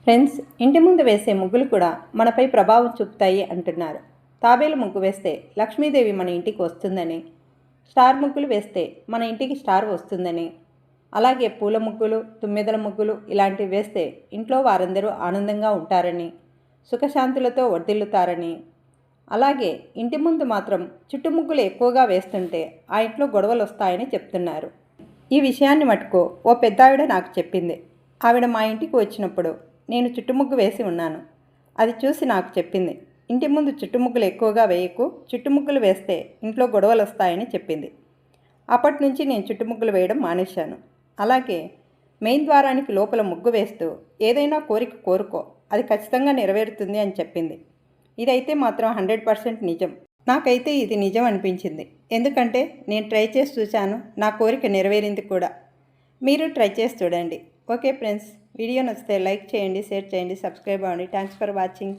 Friends, ఇంటి ముందు వేసే ముగ్గులు కూడా మనపై ప్రభావం చూపుతాయి అంటున్నారు. తాబేలు ముగ్గు వేస్తే లక్ష్మీదేవి మన ఇంటికి వస్తుందని, స్టార్ ముగ్గులు వేస్తే మన ఇంటికి స్టార్ వస్తుందని, అలాగే పూల ముగ్గులు, తుమ్మెదల ముగ్గులు ఇలాంటివి వేస్తే ఇంట్లో వారందరూ ఆనందంగా ఉంటారని, సుఖశాంతులతో వర్ధిల్లుతారని, అలాగే ఇంటి ముందు మాత్రం చుట్టు ముగ్గులు ఎక్కువగా వేస్తుంటే ఆ ఇంట్లో గొడవలు వస్తాయని చెప్తున్నారు. ఈ విషయాన్ని మటుకు ఓ పెద్దావిడ నాకు చెప్పింది. ఆవిడ మా ఇంటికి వచ్చినప్పుడు నేను చుట్టుముగ్గు వేసి ఉన్నాను. అది చూసి నాకు చెప్పింది, ఇంటి ముందు చుట్టుముగ్గులు ఎక్కువగా వేయకు, చుట్టుముగ్గులు వేస్తే ఇంట్లో గొడవలు వస్తాయని చెప్పింది. అప్పటి నుంచి నేను చుట్టుముగ్గులు వేయడం మానేశాను. అలాగే మెయిన్ ద్వారానికి లోపల ముగ్గు వేస్తూ ఏదైనా కోరిక కోరుకో, అది ఖచ్చితంగా నెరవేరుతుంది అని చెప్పింది. ఇదైతే మాత్రం 100% నిజం. నాకైతే ఇది నిజం అనిపించింది. ఎందుకంటే నేను ట్రై చేసి చూశాను, నా కోరిక నెరవేరింది కూడా. మీరు ట్రై చేసి చూడండి. ఓకే ఫ్రెండ్స్, వీడియో నచ్చితే లైక్ చేయండి, షేర్ చేయండి, సబ్స్క్రైబ్ అవ్వండి. Thanks for watching.